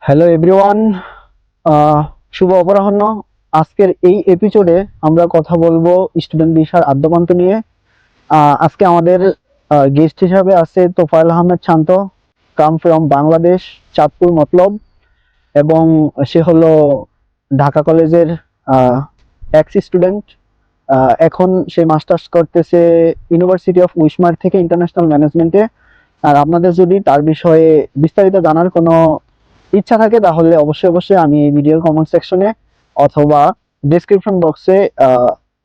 Hello everyone, শুভ অপরাহ্ন। আজকের এই এপিসোডে আমরা কথা বলবো স্টুডেন্ট ভিসার আদ্যপান্ত নিয়ে। আজকে আমাদের গেস্ট হিসাবে আছে তোফায়েল আহমেদ শান্ত, কাম ফ্রম বাংলাদেশ, চাঁদপুর মতলব, এবং সে হলো ঢাকা কলেজের এক্স স্টুডেন্ট। এখন সে মাস্টার্স করতেছে ইউনিভার্সিটি অফ উইসমার থেকে ইন্টারন্যাশনাল ম্যানেজমেন্টে। আর আপনাদের যদি তার বিষয়ে বিস্তারিত জানার কোনো ইচ্ছা থাকে তাহলে অবশ্যই অবশ্যই আমি এই ভিডিওর কমেন্ট সেকশনে অথবা ডেসক্রিপশন বক্সে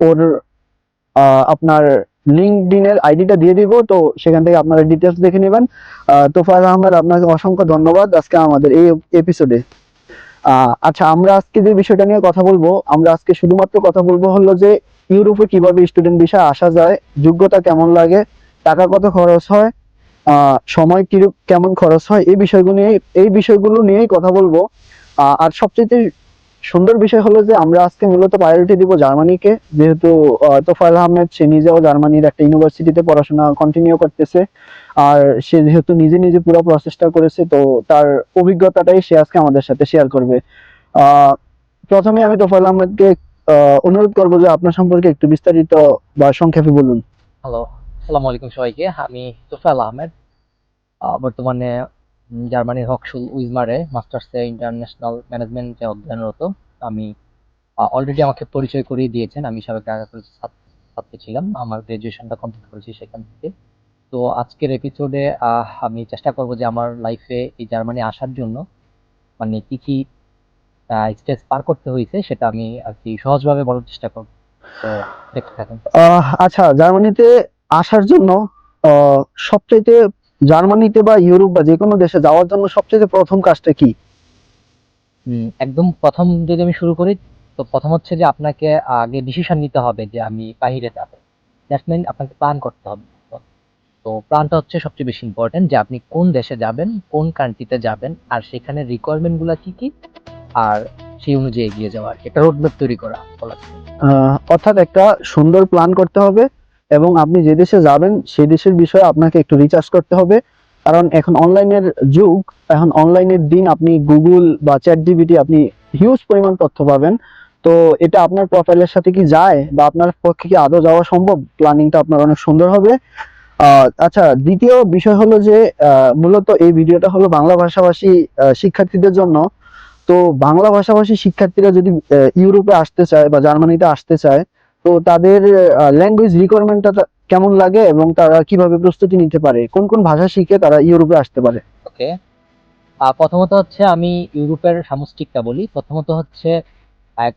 ওর আপনার লিঙ্কডইনের আইডিটা দিয়ে দিব, তো সেখান থেকে আপনারা ডিটেলস দেখে নেবেন। তোফায়েল আহমেদ, আপনাকে অসংখ্য ধন্যবাদ আজকে আমাদের এই এপিসোডে। আচ্ছা, আমরা আজকে যে বিষয়টা নিয়ে কথা বলবো, আমরা আজকে শুধুমাত্র কথা বলবো হলো যে ইউরোপে কিভাবে স্টুডেন্ট ভিসা আসা যায়, যোগ্যতা কেমন লাগে, টাকা কত খরচ হয়, সময় কেমন খরচ হয়, এই বিষয়গুলো নিয়েই কথা বলবো। আর সবচেয়ে সুন্দর বিষয় হলো যে আমরা আজকে মূলত প্রায়োরিটি দিব জার্মানিকে, যেহেতু তোফায়েল আহমেদ সে নিজেও জার্মানির একটা ইউনিভার্সিটিতে পড়াশোনা কন্টিনিউ করতেছে। আর সে যেহেতু নিজে নিজে পুরো প্রসেসটা করেছে, তো তার অভিজ্ঞতাটাই সে আজকে আমাদের সাথে শেয়ার করবে। আহ প্রথমে আমি তোফায়েল আহমেদকে অনুরোধ করবো যে আপনার সম্পর্কে একটু বিস্তারিত বা সংক্ষেপে বলুন। হ্যালো, আসসালামু আলাইকুম সবাইকে। আমি তোফায়েল আহমেদ। বর্তমানে জার্মানির হকসুল উইজমারে মাস্টার্সে ইন্টারন্যাশনাল ম্যানেজমেন্টে অধ্যয়নরত। আমি অলরেডি আমাকে পরিচয় করিয়ে দিয়েছেন। আমি সাবেক ঢাকা কলেজের ছাত্র ছিলাম। আমার গ্রাজুয়েশনটা কমপ্লিট করেছি সেখান থেকে। তো আজকের এপিসোডে আমি চেষ্টা করব যে আমার লাইফে এই জার্মানি আসার জন্য মানে কি কি স্টেজ পার করতে হয়েছে সেটা আমি আর কি সহজভাবে বলার চেষ্টা করব। তো দেখতে থাকুন। আচ্ছা, জার্মানিতে আসার জন্য আহ সবচাইতে জার্মানিতে বা ইউরোপ বা যে কোনো দেশে যাওয়ার জন্য সবচেয়ে প্রথম কাজটা কি? একদম প্রথম যদি আমি শুরু করি, তো প্রথম হচ্ছে যে আপনাকে আগে ডিসিশন নিতে হবে যে আমি বাইরে যাবো। দ্যাটস মিন আপনাকে প্ল্যান করতে হবে। তো তো প্ল্যানটা হচ্ছে সবচেয়ে বেশি ইম্পর্টেন্ট, যে আপনি কোন দেশে যাবেন, কোন কান্ট্রিতে যাবেন, আর সেখানে রিকোয়ারমেন্ট গুলা কি কি, আর সেই অনুযায়ী এগিয়ে যাওয়া। আর কি একটা রোডম্যাপ তৈরি করা বলা যায়। অর্থাৎ একটা সুন্দর প্ল্যান করতে হবে, এবং আপনি যে দেশে যাবেন সেই দেশের বিষয়ে আপনাকে একটু রিসার্চ করতে হবে। কারণ এখন অনলাইনের যুগ, এখন অনলাইনের দিন। আপনি গুগল বা চ্যাট জিপিটি আপনি হিউজ পরিমাণ তথ্য পাবেন। তো এটা আপনার প্রোফাইলের সাথে কি যায় বা আপনার পক্ষে কি আদৌ যাওয়া সম্ভব, প্ল্যানিংটা আপনার অনেক সুন্দর হবে। আচ্ছা, দ্বিতীয় বিষয় হলো যে মূলত এই ভিডিওটা হলো বাংলা ভাষাভাষী শিক্ষার্থীদের জন্য। তো বাংলা ভাষাভাষী শিক্ষার্থীরা যদি ইউরোপে আসতে চায় বা জার্মানিতে আসতে চায়, তো তাদের ল্যাঙ্গুয়েজ রিকোয়ারমেন্টটা কেমন লাগে এবং তারা কিভাবে প্রস্তুতি নিতে পারে, কোন কোন ভাষা শিখে তারা ইউরোপে আসতে পারে? ওকে, প্রথমত হচ্ছে আমি ইউরোপের সামষ্টিকটা বলি। প্রথমত হচ্ছে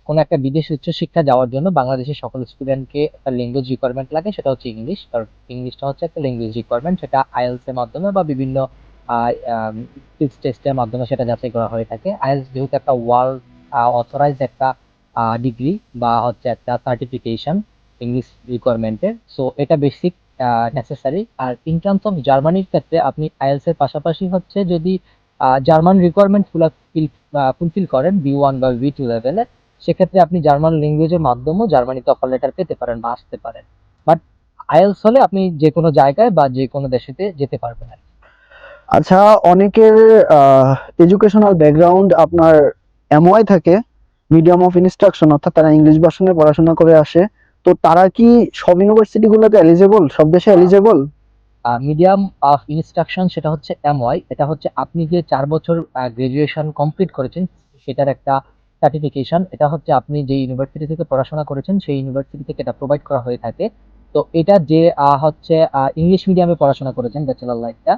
কোনো একটা বিদেশে উচ্চশিক্ষা যাওয়ার জন্য বাংলাদেশের সকল স্টুডেন্টকে একটা ল্যাঙ্গুয়েজ রিকোয়ারমেন্ট লাগে, সেটা হচ্ছে ইংলিশ। কারণ ইংলিশটা হচ্ছে একটা ল্যাঙ্গুয়েজ রিকোয়ারমেন্ট, সেটা আইএলটিএস এর মাধ্যমে বা বিভিন্ন টেস্টের মাধ্যমে সেটা যাচাই করা হয়ে থাকে। আইএলটিএস যেহেতু একটা ওয়ার্ল্ড অথরাইজড একটা ডিগ্রি বা হচ্ছে একটা সার্টিফিকেশন ইংলিশ রিকোয়ারমেন্টের, সো এটা বেসিক নেসেসারি। আর ইন টার্মস অফ জার্মানির ক্ষেত্রে আপনি আইএলটিএস এর পাশাপাশি হচ্ছে যদি জার্মান রিকোয়ারমেন্ট ফুলফিল করেন বি1 বা বি2 লেভেলে, সেক্ষেত্রে আপনি জার্মান ল্যাঙ্গুয়েজের মাধ্যমেও জার্মানিতে অফার লেটার পেতে পারেন বা আসতে পারেন। বাট আইএলটিএস হলে আপনি যে কোনো জায়গায় বা যে কোনো দেশেতে যেতে পারবেন আর কি। আচ্ছা, অনেকের এডুকেশনাল ব্যাকগ্রাউন্ড আপনার এমওয়াই থাকে, মিডিয়াম অফ ইনস্ট্রাকশন, অর্থাৎ তারা ইংলিশ ভার্সনে পড়াশোনা করে আসে। তো তারা কি সব ইউনিভার্সিটিগুলোতে এলিজেবল, সব দেশে এলিজেবল? মিডিয়াম অফ ইনস্ট্রাকশন সেটা হচ্ছে এমওয়াই। এটা হচ্ছে আপনি যে 4 বছর গ্রাজুয়েশন কমপ্লিট করেছেন সেটার একটা সার্টিফিকেশন। এটা হচ্ছে আপনি যে ইউনিভার্সিটি থেকে পড়াশোনা করেছেন সেই ইউনিভার্সিটি থেকে এটা প্রোভাইড করা হয়ে থাকে। তো এটা যে হচ্ছে ইংলিশ মিডিয়ামে পড়াশোনা করেছেন ব্যাচেলর লাইফটা,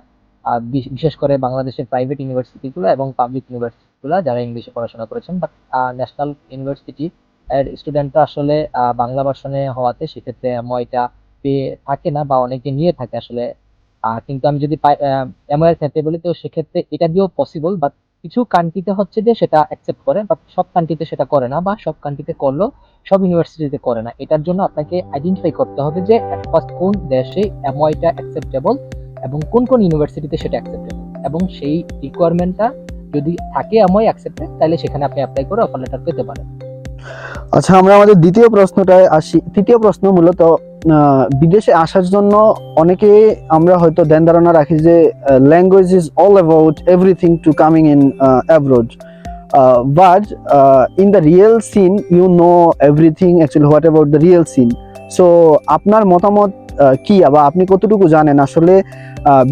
বিশেষ করে বাংলাদেশের প্রাইভেট ইউনিভার্সিটিগুলো এবং পাবলিক ইউনিভার্সিটিগুলো যারা ইংলিশে পড়াশোনা করেছেন। বাট ন্যাশনাল ইউনিভার্সিটি এর স্টুডেন্টরা আসলে বাংলা ভার্সনে হওয়াতে সেক্ষেত্রে এমওয়াইটা পেয়ে থাকে না বা অনেকে নিয়ে থাকে আসলে। কিন্তু আমি যদি এমওআই ক্ষেত্রে বলি, তো সেক্ষেত্রে এটা দিয়েও পসিবল। বাট কিছু কান্ট্রিতে হচ্ছে যে সেটা অ্যাকসেপ্ট করে, বাট সব কান্ট্রিতে সেটা করে না, বা সব কান্ট্রিতে করলেও সব ইউনিভার্সিটিতে করে না। এটার জন্য আপনাকে আইডেন্টিফাই করতে হবে যে ফার্স্ট কোন দেশে এমওআইটা অ্যাকসেপ্টেবল এবং কোন কোন ইউনিভার্সিটিতে সেটা অ্যাকসেপ্টেবল, এবং সেই রিকোয়ারমেন্টটা যদি থাকে এমওআই অ্যাকসেপ্টেড, তাহলে সেখানে আপনি অ্যাপ্লাই করে অফার লেটার পেতে পারেন। আচ্ছা, আমরা আমাদের দ্বিতীয় প্রশ্নটায় আসি। তৃতীয় প্রশ্ন মূলত বিদেশে আসার জন্য অনেকে আমরা হয়তো ধ্যান ধারণা রাখি যে language is all about everything to coming in abroad, but in the real scene you know everything actually what about the real scene. So আপনার মতামত কি, বা আপনি কতটুকু জানেন আসলে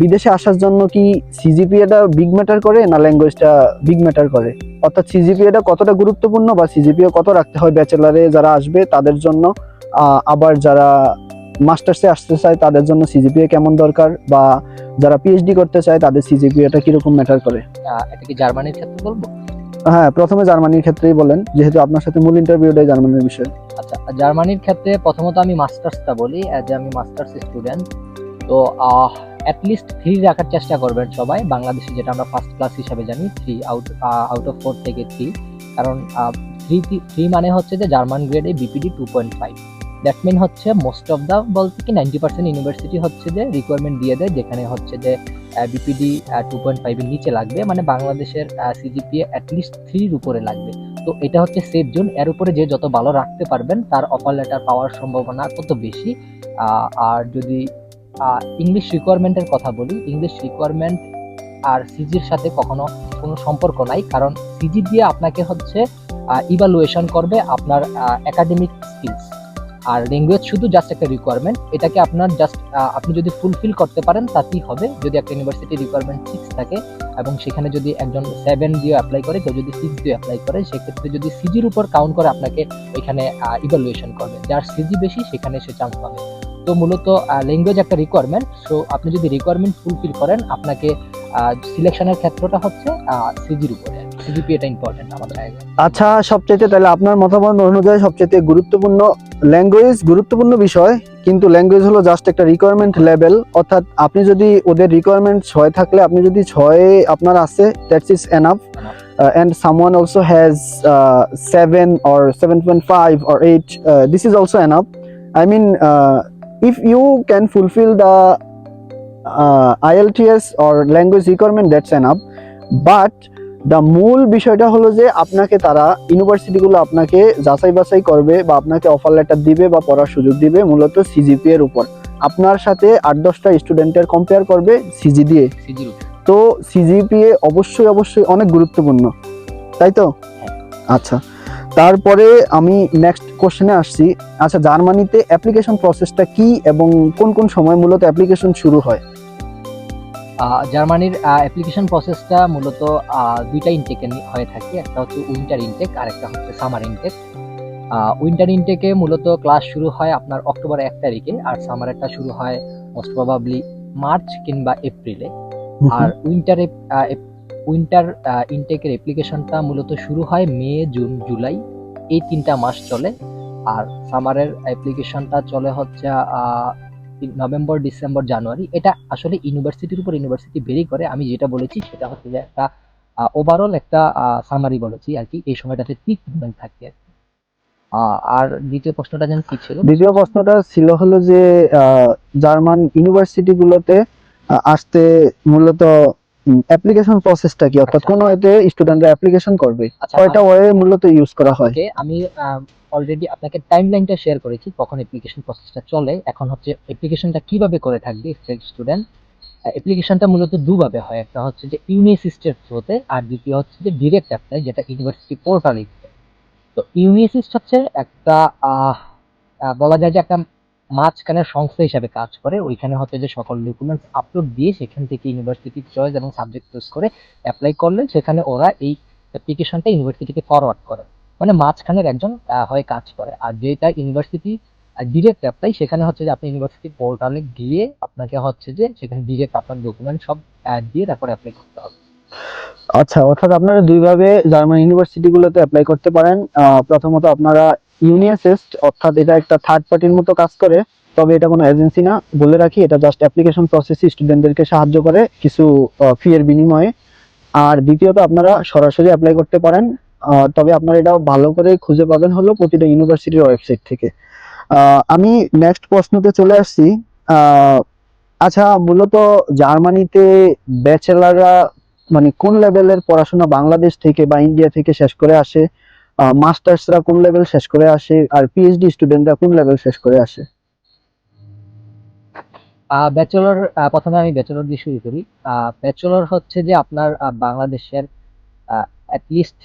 বিদেশে আসার জন্য কি সিজিপিএটা বিগ ম্যাটার করে না ল্যাঙ্গুয়েজটা বিগ ম্যাটার করে? অর্থাৎ সিজিপিএটা কতটা গুরুত্বপূর্ণ বা সিজিপিএ কত রাখতে হয় ব্যাচেলারে যারা আসবে তাদের জন্য, আবার যারা মাস্টার্সে আসতে চায় তাদের জন্য সিজিপিএ কেমন দরকার, বা যারা পিএইচডি করতে চায় তাদের সিজিপিএটা কিরকম ম্যাটার করে? এটা কি জার্মানির ক্ষেত্রে বলবো? হ্যাঁ, প্রথমে জার্মানির ক্ষেত্রেই বলেন, যেহেতু আপনার সাথে মূল ইন্টারভিউটাই জার্মানির বিষয়। আচ্ছা, জার্মানির ক্ষেত্রে প্রথমত আমি মাস্টার্সটা বলি, আমি মাস্টার্স স্টুডেন্ট। তো অ্যাটলিস্ট 3 রাখার চেষ্টা করবেন সবাই। বাংলাদেশে যেটা আমরা ফার্স্ট ক্লাস হিসাবে জানি 3 আউট অফ 4 থেকে 3, কারণ 3 মানে হচ্ছে যে জার্মান গ্রেডে বিপিডি 2.5। দ্যাট মিন হচ্ছে মোস্ট অফ দ্য বলতে কি 90% ইউনিভার্সিটি হচ্ছে যে রিকোয়ারমেন্ট দিয়ে দেয় যেখানে হচ্ছে যে বিপিডি 2.5 এর নিচে লাগবে, মানে বাংলাদেশের সিজিপিএ অ্যাটলিস্ট 3 এর উপরে লাগবে। তো এটা হচ্ছে সেফ জোন। এর উপরে যে যত ভালো রাখতে পারবেন তার অফার লেটার পাওয়ার সম্ভাবনা তত বেশি। আর যদি ইংলিশ রিকোয়ারমেন্টের কথা বলি, ইংলিশ রিকোয়ারমেন্ট আর সিজির সাথে কখনো কোনো সম্পর্ক নাই, কারণ সিজি দিয়ে আপনাকে হচ্ছে ইভালুয়েশন করবে আপনার একাডেমিক স্কিলস, আর ল্যাঙ্গুয়েজ শুধু জাস্ট একটা রিকোয়ারমেন্ট। এটাকে আপনার জাস্ট আপনি যদি ফুলফিল করতে পারেন তাতেই হবে। যদি একটা ইউনিভার্সিটি রিকোয়ারমেন্ট 6 থাকে এবং সেখানে যদি একজন 7 দিয়ে অ্যাপ্লাই করে, কেউ যদি 6 দিয়ে অ্যাপ্লাই করে, সেক্ষেত্রে যদি সিজির উপর কাউন্ট করে আপনাকে ওইখানে ইভালুয়েশন করবে। যার সিজি বেশি সেখানে সে চান্স পাবে। তো মূলত ল্যাঙ্গুয়েজ একটা রিকোয়ারমেন্ট। সো আপনি যদি রিকোয়ারমেন্ট ফুলফিল করেন আপনাকে সিলেকশনের ক্ষেত্রটা হচ্ছে সিজির উপরে, সিজিপিএটা ইম্পর্টেন্ট আমাদের আগে। আচ্ছা, সবচেয়ে তাহলে আপনার মতামত অনুযায়ী সবচেয়ে গুরুত্বপূর্ণ ল্যাঙ্গুয়েজ, গুরুত্বপূর্ণ বিষয়, কিন্তু ল্যাঙ্গুয়েজ হলো জাস্ট একটা রিকোয়ারমেন্ট লেভেল। অর্থাৎ আপনি যদি ওদের রিকোয়ারমেন্ট 6 থাকলে আপনি যদি 6 আপনার আছে, that's is enough. And someone also has 7 or 7.5 or 8, this is also enough. I mean, if you can fulfill the IELTS or language requirement, that's enough. But the মূল বিষয়টা হলো যে আপনাকে তারা ইউনিভার্সিটিগুলো আপনাকে যাচাই বাছাই করবে বা আপনাকে অফার লেটার দিবে বা পড়ার সুযোগ দিবে মূলত সিজিপিএ এর উপর। আপনার সাথে 8-10টা স্টুডেন্টের কম্পেয়ার করবে সিজি দিয়ে। সিজির উপর তো সিজিপিএ অবশ্যই অনেক গুরুত্বপূর্ণ, তাই তো? আচ্ছা, তারপরে আমি নেক্সট কোশ্চেনে আসছি। আচ্ছা, জার্মানিতে অ্যাপ্লিকেশন প্রসেসটা কি এবং কোন কোন সময় মূলত অ্যাপ্লিকেশন শুরু হয়? জার্মানির অ্যাপ্লিকেশন প্রসেসটা মূলত 2টা ইনটেকে হয়ে থাকে, একটা হচ্ছে উইন্টার ইনটেক আর একটা হচ্ছে সামার ইনটেক। উইন্টার ইনটেকে মূলত ক্লাস শুরু হয় আপনার অক্টোবর 1 তারিখে, আর সামারেরটা শুরু হয় মোস্ট প্রবাবলি মার্চ কিংবা এপ্রিলে। আর উইন্টার ইনটেকের অ্যাপ্লিকেশনটা মূলত শুরু হয় মে, জুন, জুলাই, এই 3টা মাস চলে। আর সামারের অ্যাপ্লিকেশনটা চলে হচ্ছে নভেম্বর, ডিসেম্বর, জানুয়ারি। এটা আসলে ইউনিভার্সিটির উপর ইউনিভার্সিটি ভেরি করে। আমি যেটা বলেছি সেটা হচ্ছে যে একটা ওভারঅল একটা সামারি বলেছি আর কি, এই সময়টাতে পিক মুভমেন্ট থাকে আর কি। আর দ্বিতীয় প্রশ্নটা যেন কি ছিল? দ্বিতীয় প্রশ্নটা ছিল হলো যে জার্মান ইউনিভার্সিটিগুলোতে আসতে মূলত অ্যাপ্লিকেশন প্রসেসটা কি, অর্থাৎ কোন ওয়েতে স্টুডেন্টরা অ্যাপ্লিকেশন করবে, কয়টা ওয়ে মূলত ইউজ করা হয়? আমি অলরেডি আপনাকে টাইমলাইনটা শেয়ার করেছি কখন অ্যাপ্লিকেশন প্রসেসটা চলে। এখন হচ্ছে অ্যাপ্লিকেশনটা কিভাবে করে থাকবে স্টুডেন্ট। অ্যাপ্লিকেশনটা মূলত দুভাবে হয়, একটা হচ্ছে যে ইউনিসিস্টের থ্রুতে, আর দ্বিতীয় হচ্ছে যে ডিরেক্ট অ্যাপ্লাই, যেটা ইউনিভার্সিটি পোর্টালে। তো ইউনিসিস্ট হচ্ছে একটা বলা যায় যে একটা মাঝখানের সংস্থা হিসাবে কাজ করে। ওইখানে হচ্ছে যে সকল ডকুমেন্টস আপলোড দিয়ে সেখান থেকে ইউনিভার্সিটির চয়েস এবং সাবজেক্ট চুজ করে অ্যাপ্লাই করলে সেখানে ওরা এই অ্যাপ্লিকেশনটা ইউনিভার্সিটিকে ফরওয়ার্ড করে, মানে মাঝখানের একজন হয়ে কাজ করে। আর যেটা ইউনিভার্সিটি ডিরেক্ট অ্যাপ্লাই, সেখানে হচ্ছে যে আপনি ইউনিভার্সিটি পোর্টালে গিয়ে আপনাকে হচ্ছে যে সেখানে ডিরেক্ট আপনার ডকুমেন্ট সব দিয়ে তারপর অ্যাপ্লাই করতে হবে। আচ্ছা, অর্থাৎ আপনারা দুইভাবে জার্মান ইউনিভার্সিটিগুলোতে অ্যাপ্লাই করতে পারেন। প্রথমত আপনারা ইউনিএসএসট, অর্থাৎ এটা একটা থার্ড পার্টির মতো কাজ করে, তবে এটা কোনো এজেন্সি না, বলে রাখি। এটা জাস্ট অ্যাপ্লিকেশন প্রসেসে স্টুডেন্টদেরকে সাহায্য করে কিছু ফি এর বিনিময়ে। আর দ্বিতীয়ত আপনারা সরাসরি অ্যাপ্লাই করতে পারেন, তবে আপনারা এটা ভালো করে খুঁজে পাবেন হলো প্রতিটা ইউনিভার্সিটির ওয়েবসাইট থেকে। আমি নেক্সট প্রশ্নতে চলে আসছি। আচ্ছা, মূলত জার্মানিতে ব্যাচেলাররা মানে কোন লেভেলের পড়াশোনা বাংলাদেশ থেকে বা ইন্ডিয়া থেকে শেষ করে আসে, মাস্টার্সরা কোন লেভেল শেষ করে আসে, আর পিএইচডি স্টুডেন্টরা কোন লেভেল শেষ করে আসে? ব্যাচেলর, প্রথমে আমি ব্যাচেলর দিয়ে শুরু করি। ব্যাচেলর হচ্ছে যে আপনার বাংলাদেশের অ্যাটলিস্ট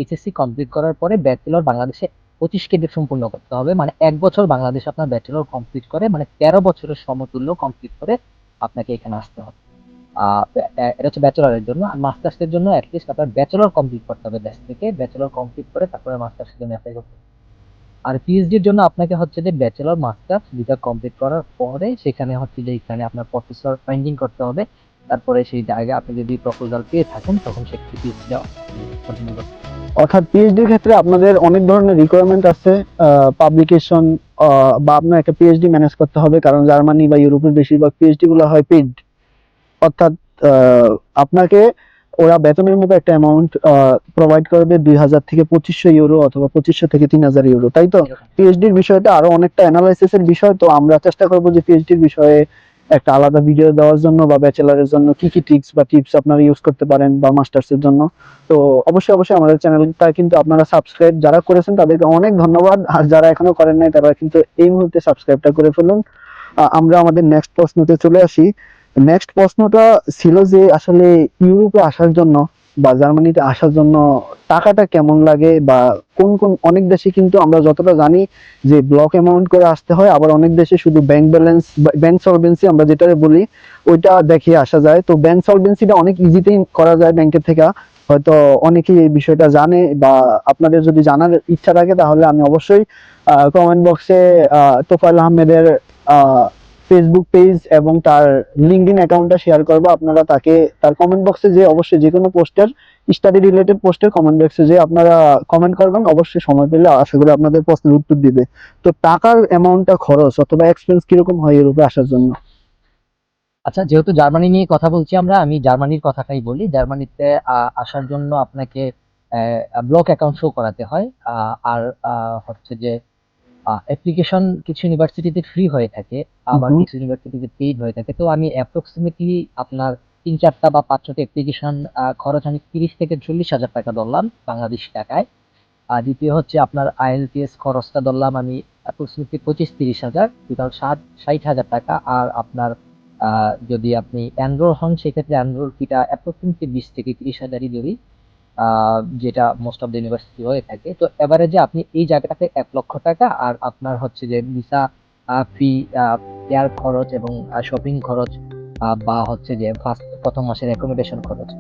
এইচএসসি কমপ্লিট করার পরে ব্যাচেলর বাংলাদেশে 25 ক্রেডিট সম্পূর্ণ করতে হবে, মানে 1 বছর বাংলাদেশে আপনার ব্যাচেলর কমপ্লিট করে, মানে 13 বছরের সমতুল্য কমপ্লিট করে আপনাকে এখানে আসতে হবে। এটা হচ্ছে ব্যাচেলরের জন্য। আর মাস্টার্সের জন্য অ্যাটলিস্ট আপনার ব্যাচেলর কমপ্লিট করতে হবে দেশ থেকে, ব্যাচেলর কমপ্লিট করে তারপরে মাস্টার্সের জন্য অ্যাপ্লাই করতে হবে। আর পিএইচডির জন্য আপনাকে হচ্ছে যে ব্যাচেলর মাস্টার্স দুইটা কমপ্লিট করার পরে সেখানে হচ্ছে যে এখানে আপনার প্রফেসর ফাইন্ডিং করতে হবে। তারপরে সেই জায়গায় আপনি যদি প্রপোজাল পেয়ে থাকেন তখন সেক্ষেত্রে পিএইচডি কন্টিনিউ করতে হবে। অর্থাৎ পিএইচডির ক্ষেত্রে আপনাদের অনেক ধরনের রিকোয়ারমেন্ট আছে, পাবলিকেশন বা আপনার একটা পিএইচডি ম্যানেজ করতে হবে, কারণ জার্মানি বা ইউরোপের বেশিরভাগ পিএইচডি গুলো হয় পেইড। অর্থাৎ আপনাকে ওরা বেতনের মতো একটা অ্যামাউন্ট প্রোভাইড করবে, 2000 থেকে 2500 ইউরো অথবা 2500 থেকে 3000 ইউরো, তাই তো? এরকম। পিএইচডির বিষয়টা আরো অনেকটা অ্যানালাইসিসের বিষয়, তো আমরা চেষ্টা করবো যে পিএইচডির বিষয়ে একটা আলাদা ভিডিও দেওয়ার জন্য, বা ব্যাচেলারের জন্য কি কি ট্রিক্স বা টিপস আপনারা ইউজ করতে পারেন, বা মাস্টার্সের জন্য। তো অবশ্যই অবশ্যই আমাদের চ্যানেলটা কিন্তু আপনারা সাবস্ক্রাইব যারা করেছেন তাদেরকে অনেক ধন্যবাদ, আর যারা এখনো করেন নাই তারা কিন্তু এই মুহূর্তে সাবস্ক্রাইবটা করে ফেলুন। আমরা আমাদের নেক্সট প্রশ্নতে চলে আসি। নেক্সট প্রশ্নটা ছিল যে আসলে ইউরোপে আসার জন্য বা জার্মানিতে আসার জন্য টাকাটা কেমন লাগে, বা কোন কোন, অনেক দেশে কিন্তু আমরা যতটা জানি যে ব্লক অ্যামাউন্ট করে আসতে হয়, আবার অনেক দেশে শুধু ব্যাংক ব্যালেন্স, ব্যাংক সলভেন্সি আমরা যেটা বলি ওইটা দেখিয়ে আসা যায়। তো ব্যাংক সলভেন্সিটা অনেক ইজিতেই করা যায় ব্যাংকের থেকে, হয়তো অনেকেই এই বিষয়টা জানে, বা আপনাদের যদি জানার ইচ্ছা থাকে তাহলে আমি অবশ্যই কমেন্ট বক্সে তোফায়েল আহমেদের ফেসবুক পেজ এবং তার লিঙ্কডইন অ্যাকাউন্টটা শেয়ার করবো। আপনারা তাকে তার কমেন্ট বক্সে যে অবশ্যই যে কোনো পোস্টের, স্টাডি রিলেটেড পোস্টের কমেন্ট বক্সে যে আপনারা কমেন্ট করবেন, অবশ্যই সময় পেলে আশা করি আপনাদের প্রশ্নের উত্তর দিবে। তো টাকার অ্যামাউন্টটা, খরচ অথবা এক্সপেন্স কিরকম হয় ইউরোপে আসার জন্য? আচ্ছা, যেহেতু জার্মানি নিয়ে কথা বলছি আমরা, আমি জার্মানির কথাটাই বলি। জার্মানিতে আসার জন্য আপনাকে ব্লক অ্যাকাউন্ট শো করাতে হয়। আর হচ্ছে যে অ্যাপ্লিকেশন কিছু ইউনিভার্সিটিতে ফ্রি হয়ে থাকে, আবার হুম। কিছু ইউনিভার্সিটিতে পেইড হয়ে থাকে। তো আমি অ্যাপ্রক্সিমেটলি আপনার 3-4টা বা 5-6টা অ্যাপ্লিকেশন খরচ আমি 30 থেকে 40 হাজার টাকা ধরলাম বাংলাদেশি টাকায়। আর দ্বিতীয় হচ্ছে আপনার আইএলটিএস খরচটা ধরলাম আমি অ্যাপ্রক্সিমেটলি 25-30 হাজার, টোটাল 60 হাজার টাকা। আর আপনার যদি আপনি এনরোল হন সেক্ষেত্রে এনরোল ফিটা অ্যাপ্রক্সিমেটলি 20 থেকে 30 হাজারই ধরি, যেটা মোস্ট অফ দ্য ইউনিভার্সিটি হয়ে থাকে। তো এভারেজে আপনি এই জায়গাটাতে 1 লক্ষ টাকা, আর আপনার হচ্ছে যে ভিসা ফি, এয়ার খরচ এবং শপিং খরচ, বা হচ্ছে যে প্রথম মাসের অ্যাকোমোডেশন খরচ,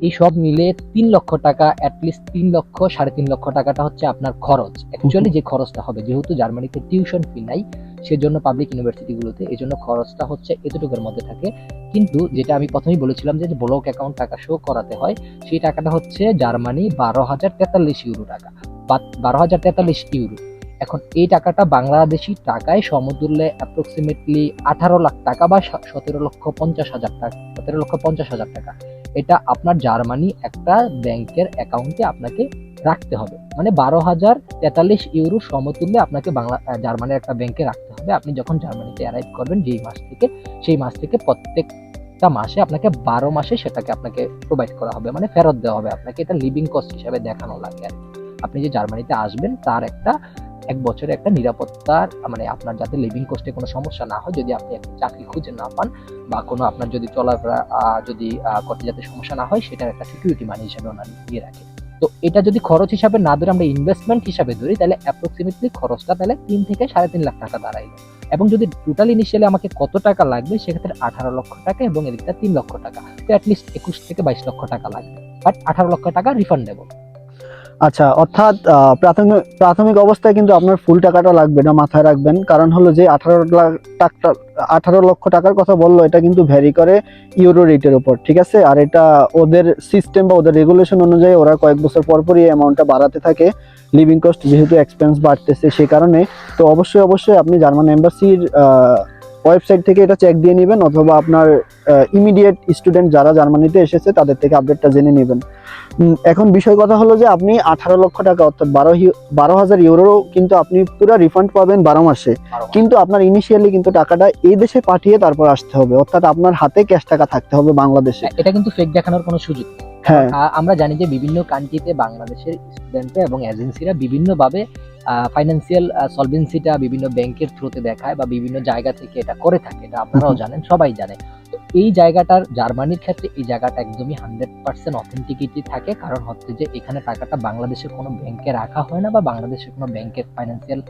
এই সব মিলে 3 লক্ষ টাকা, অ্যাটলিস্ট 3 লক্ষ, 3.5 লক্ষ টাকাটা হচ্ছে আপনার খরচ। অ্যাকচুয়ালি যে খরচটা হবে, যেহেতু জার্মানিতে টিউশন ফি নাই সেজন্য পাবলিক ইউনিভার্সিটিগুলোতে, এই জন্য খরচটা হচ্ছে এতটুকুর মধ্যে থাকে। কিন্তু যেটা আমি প্রথমেই বলেছিলাম যে ব্লক অ্যাকাউন্ট টাকা শো করাতে হয়, সেই টাকাটা হচ্ছে জার্মানি 12,043 ইউরো টাকা, বা 12,043 ইউরো। এখন এই টাকাটা বাংলাদেশি টাকায় সমতুল্যে অ্যাপ্রক্সিমেটলি 18 লাখ টাকা বা 17,50,000 টাকা, 17,50,000 টাকা। এটা আপনার জার্মানি একটা ব্যাংকের অ্যাকাউন্টে আপনাকে রাখতে হবে, মানে 12,043 ইউরো সমতুল্যে আপনাকে জার্মানির একটা ব্যাংকে রাখতে হবে। আপনি যখন জার্মানিতে অ্যারাইভ করবেন যেই মাস থেকে, সেই মাস থেকে প্রত্যেকটা মাসে আপনাকে 12 মাসে সেটাকে আপনাকে প্রোভাইড করা হবে, মানে ফেরত দেওয়া হবে আপনাকে। এটা লিভিং কস্ট হিসাবে দেখানো লাগে আর কি। আপনি যে জার্মানিতে আসবেন তার একটা 1 বছরের একটা নিরাপত্তার, মানে আপনার যাতে লিভিং কস্টে কোনো সমস্যা না হয়, যদি আপনি একটা চাকরি খুঁজে না পান, বা কোনো আপনার যদি চলাফেরা যদি করতে যাতে সমস্যা না হয়, সেটার একটা সিকিউরিটি মানি হিসাবে ওনারা দিয়ে রাখে। তো এটা যদি খরচ হিসাবে না ধরে আমরা ইনভেস্টমেন্ট হিসাবে ধরি, তাহলে অ্যাপ্রক্সিমেটলি খরচটা তাহলে 3 থেকে 3.5 লাখ টাকা দাঁড়াইলো। এবং যদি টোটাল ইনিশিয়ালি আমাকে কত টাকা লাগবে, সেক্ষেত্রে 18 লক্ষ টাকা এবং এদিকটা 3 লক্ষ টাকা, তো অ্যাটলিস্ট 21 থেকে 22 লক্ষ টাকা লাগবে, বাট 18 লক্ষ টাকা রিফান্ডেবল। আচ্ছা, অর্থাৎ প্রাথমিক প্রাথমিক অবস্থায় কিন্তু আপনার ফুল টাকাটা লাগবে না, মাথায় রাখবেন। কারণ হলো যে 18 লাখ টাকা, 18 লক্ষ টাকার কথা বললো, এটা কিন্তু ভ্যারি করে ইউরো রেটের উপর, ঠিক আছে? আর এটা ওদের সিস্টেম বা ওদের রেগুলেশন অনুযায়ী ওরা কয়েক বছর পর পরই অ্যামাউন্টটা বাড়াতে থাকে, লিভিং কস্ট যেহেতু এক্সপেন্স বাড়তেছে সেই কারণে। তো অবশ্যই অবশ্যই আপনি জার্মান এম্বাসির ওয়েবসাইট থেকে এটা চেক দিয়ে নেবেন, অথবা আপনার ইমিডিয়েট স্টুডেন্ট যারা জার্মানিতে এসেছে তাদের থেকে আপডেটটা জেনে নেবেন। এখন বিষয় কথা হলো যে আপনি 18 লক্ষ টাকা অর্থাৎ 12,000 ইউরো কিন্তু আপনি পুরো রিফান্ড পাবেন 12 মাসে। কিন্তু আপনার ইনিশিয়ালি কিন্তু টাকাটা এই দেশে পাঠিয়ে তারপর আসতে হবে, অর্থাৎ আপনার হাতে ক্যাশ টাকা থাকতে হবে বাংলাদেশে। এটা কিন্তু ফেক দেখানোর কোনো সুযোগ নেই। হ্যাঁ। আমরা জানি যে বিভিন্ন কান্ট্রিতে বাংলাদেশের স্টুডেন্টরা এবং এজেন্সিরা বিভিন্নভাবে ফাইন্যান্সিয়াল সলভেন্সিটা বিভিন্ন ব্যাংকের থ্রুতে দেখায় বা বিভিন্ন জায়গা থেকে এটা করে থাকে, এটা আপনারাও জানেন, সবাই জানে। তো এই জায়গাটার জার্মানির ক্ষেত্রে এই জায়গাটা একদমই 100% অথেন্টিকিটি থাকে, কারণ হচ্ছে যে এখানে টাকাটা বাংলাদেশের কোনো ব্যাংকে রাখা হয় না বা বাংলাদেশের কোনো ব্যাংকের ফাইন্যান্সিয়াল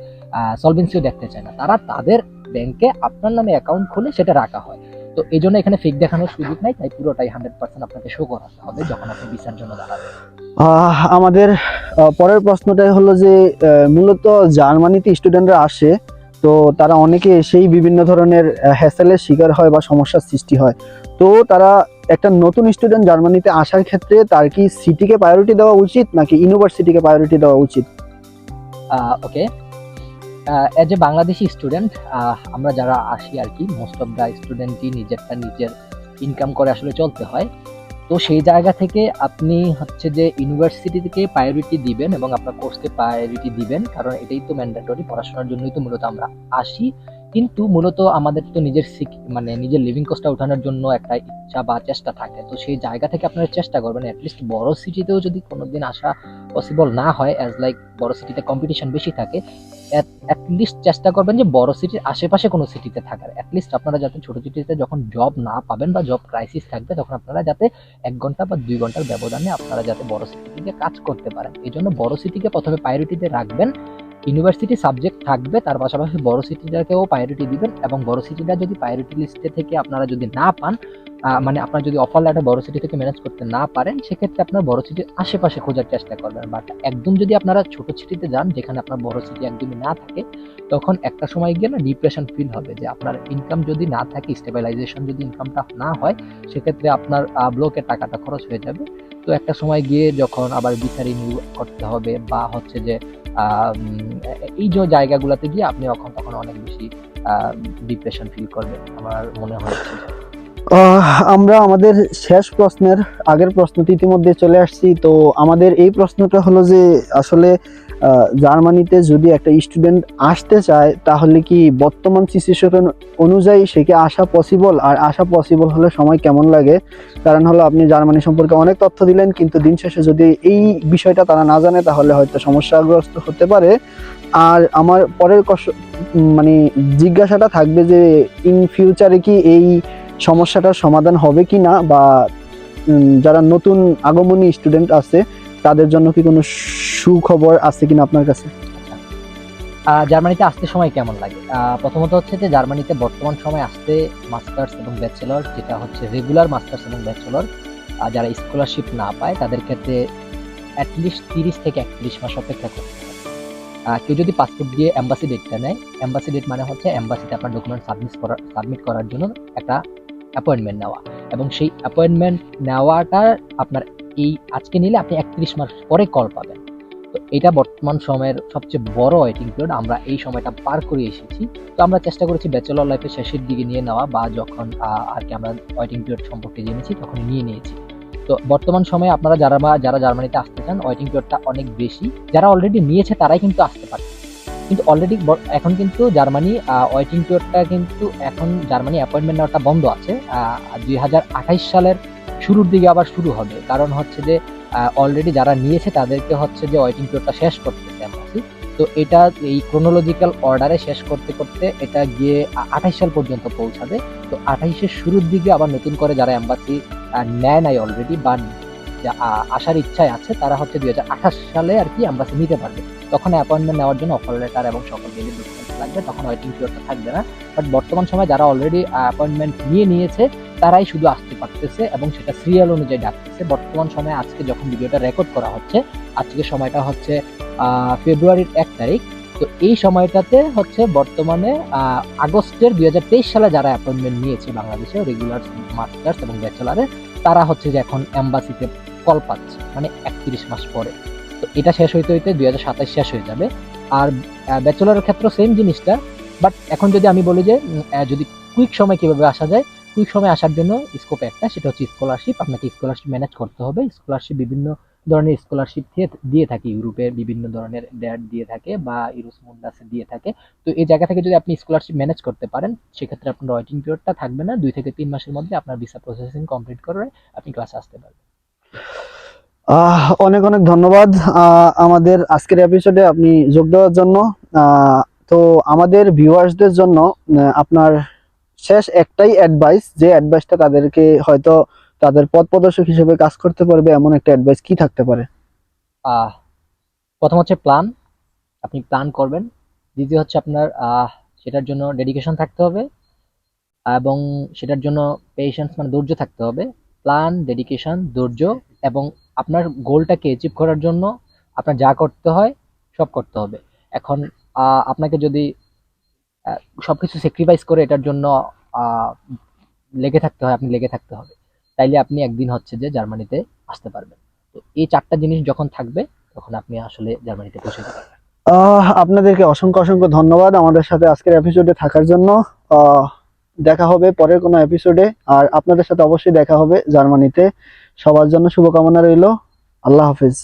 সলভেন্সিও দেখতে চায় না, তারা তাদের ব্যাংকে আপনার নামে অ্যাকাউন্ট খুলে সেটা রাখা হয়। তো এই জন্য এখানে ফেক দেখানোর সুযোগ নাই, তাই পুরোটাই 100% আপনাকে শো করাতে হবে যখন আপনি ভিসার জন্য দাঁড়াবেন। আমাদের পরের প্রশ্নটাই হলো যে মূলত জার্মানিতে স্টুডেন্টরা আসে, তো তারা অনেকে সেই বিভিন্ন ধরনের হ্যাসেলের শিকার হয় বা সমস্যার সৃষ্টি হয়। তো তারা একটা নতুন স্টুডেন্ট জার্মানিতে আসার ক্ষেত্রে তার কি সিটিকে প্রায়োরিটি দেওয়া উচিত নাকি ইউনিভার্সিটিকে প্রায়োরিটি দেওয়া উচিত? ওকে, এজ এ বাংলাদেশি স্টুডেন্ট আমরা যারা আসি আর কি, মোস্ট অফ দ্য স্টুডেন্টই নিজের ইনকাম করে আসলে চলতে হয়। তো সেই জায়গা থেকে আপনি হচ্ছে যে ইউনিভার্সিটিকে প্রায়োরিটি দিবেন এবং আপনার কোর্সকে প্রায়োরিটি দিবেন, কারণ এটাই তো ম্যান্ডেটরি, পড়াশোনার জন্যই তো মূলত আমরা আসি। কিন্তু মূলত আমাদের তো মানে নিজের লিভিং কস্টটা ওঠানোর জন্য একটা ইচ্ছা বা চেষ্টা থাকে। তো সেই জায়গা থেকে আপনারা চেষ্টা করবেন অ্যাটলিস্ট বড় সিটিতেও যদি কোনোদিন আসা পসিবল না হয়, অ্যাজ লাইক বড় সিটিতে কম্পিটিশন বেশি থাকে, অ্যাটলিস্ট চেষ্টা করবেন যে বড় সিটির আশেপাশে কোনো সিটিতে থাকার। অ্যাটলিস্ট আপনারা যাতে ছোট সিটিতে যখন জব না পাবেন বা জব ক্রাইসিস থাকবে, তখন আপনারা যাতে 1 ঘন্টা বা 2 ঘন্টার ব্যবধানে আপনারা যাতে বড় সিটিতে কাজ করতে পারেন। এই জন্য বড় সিটিকে প্রথমে প্রায়োরিটিতে রাখবেন। ইউনিভার্সিটি সাবজেক্ট থাকবে, তার পাশাপাশি বড় সিটিটাকেও প্রায়োরিটি দিবেন, এবং বড় সিটিটা যদি প্রায়োরিটি লিস্টে থেকে আপনারা যদি না পান, মানে আপনার যদি অফার লেটার বড় সিটি থেকে ম্যানেজ করতে না পারেন, সেক্ষেত্রে আপনার বড় সিটির আশেপাশে খোঁজার চেষ্টা করবেন। বাট একদম যদি আপনারা ছোট সিটিতে যান যেখানে আপনার বড় সিটি একদমই না থাকে, তখন একটা সময় গিয়ে না ডিপ্রেশন ফিল হবে যে আপনার ইনকাম যদি না থাকে, স্টেবিলাইজেশন যদি ইনকামটা না হয়, সেক্ষেত্রে আপনার ব্লকের টাকাটা খরচ হয়ে যাবে। তো একটা সময় গিয়ে যখন আবার ভিসা রিনিউ করতে হবে বা হচ্ছে যে এই যে জায়গাগুলোতে গিয়ে আপনি তখন অনেক বেশি ডিপ্রেশন ফিল করবেন, আমার মনে হচ্ছে। আমরা আমাদের শেষ প্রশ্নের আগের প্রশ্নটি ইতিমধ্যে চলে আসছি। তো আমাদের এই প্রশ্নটা হলো যে আসলে জার্মানিতে যদি একটা স্টুডেন্ট আসতে চায়, তাহলে কি বর্তমান সিচুয়েশন অনুযায়ী সে কি আসা পসিবল, আর আসা পসিবল হলে সময় কেমন লাগে? কারণ হলো আপনি জার্মানি সম্পর্কে অনেক তথ্য দিলেন, কিন্তু দিন শেষে যদি এই বিষয়টা তারা না জানে তাহলে হয়তো সমস্যাগ্রস্ত হতে পারে। আর আমার পরের মানে জিজ্ঞাসাটা থাকবে যে ইন ফিউচারে কি এই সমস্যাটার সমাধান হবে কি না, বা যারা নতুন আগমনী স্টুডেন্ট আছে তাদের জন্য কি কোনো সুখবর আছে কিনা আপনার কাছে? জার্মানিতে আসতে সময় কেমন লাগে? প্রথমত হচ্ছে যে জার্মানিতে বর্তমান সময় আসতে মাস্টার্স এবং ব্যাচেলর, যেটা হচ্ছে রেগুলার মাস্টার্স এবং ব্যাচেলর, যারা স্কলারশিপ না পায় তাদের ক্ষেত্রে অ্যাটলিস্ট 30 থেকে 31 মাস অপেক্ষা করতে হয়। কেউ যদি পাসপোর্ট দিয়ে এম্বাসি ডেটটা নেয়, এম্বাসি ডেট মানে হচ্ছে এম্বাসিতে আপনার ডকুমেন্ট সাবমিট করার জন্য একটা অ্যাপয়েন্টমেন্ট নেওয়া, এবং সেই অ্যাপয়েন্টমেন্ট নেওয়াটা আপনার এই আজকে নিলে আপনি 31 মাস পরে কল পাবেন। তো এটা বর্তমান সময়ের সবচেয়ে বড় ওয়েটিং পিরিয়ড, আমরা এই সময়টা পার করে এসেছি। তো আমরা চেষ্টা করেছি ব্যাচেলর লাইফের শেষের দিকে নিয়ে নেওয়া, বা যখন আর কি আমরা ওয়েটিং পিরিয়ড সম্পর্কে জেনেছি তখন নিয়ে নিয়েছি। তো বর্তমান সময়ে আপনারা যারা জার্মানিতে আসতে চান, ওয়েটিং পিরিয়ডটা অনেক বেশি। যারা অলরেডি নিয়েছে তারাই কিন্তু আসতে পারে, কিন্তু অলরেডি এখন কিন্তু জার্মানি ওয়েটিং পিরিয়ডটা কিন্তু এখন জার্মানি অ্যাপয়েন্টমেন্ট নেওয়াটা বন্ধ আছে। 2028 সালের শুরুর দিকে আবার শুরু হবে, কারণ হচ্ছে যে অলরেডি যারা নিয়েছে তাদেরকে হচ্ছে যে ওয়েটিং পিরিয়ডটা শেষ করতেছে এম্বাসি। তো এটা এই ক্রোনোলজিক্যাল অর্ডারে শেষ করতে করতে এটা গিয়ে 28 সাল পর্যন্ত পৌঁছাবে। তো 28-এর শুরুর দিকে আবার নতুন করে যারা এম্বাসি নেয় নাই অলরেডি বা আসার ইচ্ছায় আছে, তারা হচ্ছে 2028 সালে আর কি এম্বাসি নিতে পারবে। তখন অ্যাপয়েন্টমেন্ট নেওয়ার জন্য অফার লেটার এবং সকল ভ্যালিড ডকুমেন্টস লাগবে, তখন ওয়েটিং পিরিয়ডটা থাকবে না। বাট বর্তমান সময় যারা অলরেডি অ্যাপয়েন্টমেন্ট নিয়েছে তারাই শুধু আসতে পারতেছে এবং সেটা সিরিয়াল অনুযায়ী ডাকতেছে। বর্তমান সময়ে আজকে যখন ভিডিওটা রেকর্ড করা হচ্ছে, আজকে সময়টা হচ্ছে ফেব্রুয়ারির 1 তারিখ। তো এই সময়টাতে হচ্ছে বর্তমানে আগস্টের 2023 সালে যারা অ্যাপয়েন্টমেন্ট নিয়েছে বাংলাদেশে রেগুলার মাস্টার্স এবং ব্যাচেলারে, তারা হচ্ছে যে এখন এম্বাসিতে কল পাচ্ছে, মানে 31 মাস পরে। তো এটা শেষ হইতে 2027 শেষ হয়ে যাবে। আর ব্যাচেলরের ক্ষেত্রে সেম জিনিসটা। বাট এখন যদি আমি বলি যে যদি কুইক সময় কিভাবে আসা যায়, কুইক সময় আসার জন্য স্কোপ একটা, সেটা হচ্ছে স্কলারশিপ। আপনাকে স্কলারশিপ ম্যানেজ করতে হবে। স্কলারশিপ বিভিন্ন ধরনের স্কলারশিপ দিয়ে থাকে, ইউরোপের বিভিন্ন ধরনের ড্যাড দিয়ে থাকে বা ইউরোস মুন্ডাসে দিয়ে থাকে। তো এই জায়গা থেকে যদি আপনি স্কলারশিপ ম্যানেজ করতে পারেন, সেক্ষেত্রে আপনার ওয়েটিং পিরিয়ডটা থাকবে না। 2 থেকে 3 মাসের মধ্যে আপনার ভিসা প্রসেসিং কমপ্লিট করে আপনি ক্লাসে আসতে পারবেন। অনেক অনেক ধন্যবাদ আমাদের আজকের এপিসোডে আপনি যোগ দেওয়ার জন্য। তো আমাদের ভিউয়ার্সদের জন্য আপনার শেষ একটাই অ্যাডভাইস, যে অ্যাডভাইসটা তাদেরকে হয়তো তাদের পথ প্রদর্শক হিসেবে কাজ করতে পারবে, এমন একটা অ্যাডভাইস কি থাকতে পারে? আহ প্রথম হচ্ছে প্ল্যান, আপনি প্ল্যান করবেন। দ্বিতীয় হচ্ছে আপনার সেটার জন্য ডেডিকেশন থাকতে হবে, এবং সেটার জন্য পেশেন্স মানে ধৈর্য থাকতে হবে। প্ল্যান, ডেডিকেশন, ধৈর্য, এবং আপনার গোলটাকে অ্যাচিভ করার জন্য আপনার যা করতে হয় সব করতে হবে। এখন আপনাকে যদি আহ, সবকিছু স্যাক্রিফাইস করে এটার জন্য আহ, লেগে থাকতে হয়, আপনি লেগে থাকতে হবে। তাইলে আপনি একদিন হচ্ছে যে জার্মানিতে আসতে পারবেন। তো এই চারটা জিনিস যখন থাকবে তখন আপনি আসলে জার্মানিতে পৌঁছে যেতে পারবেন। আপনাদেরকে অসংখ্য অসংখ্য ধন্যবাদ আমাদের সাথে আজকের এপিসোডে থাকার জন্য। আহ, দেখা হবে পরের কোনো এপিসোডে, আর আপনাদের সাথে অবশ্যই দেখা হবে জার্মানিতে। সবার জন্য শুভকামনা রইল। আল্লাহ হাফিজ।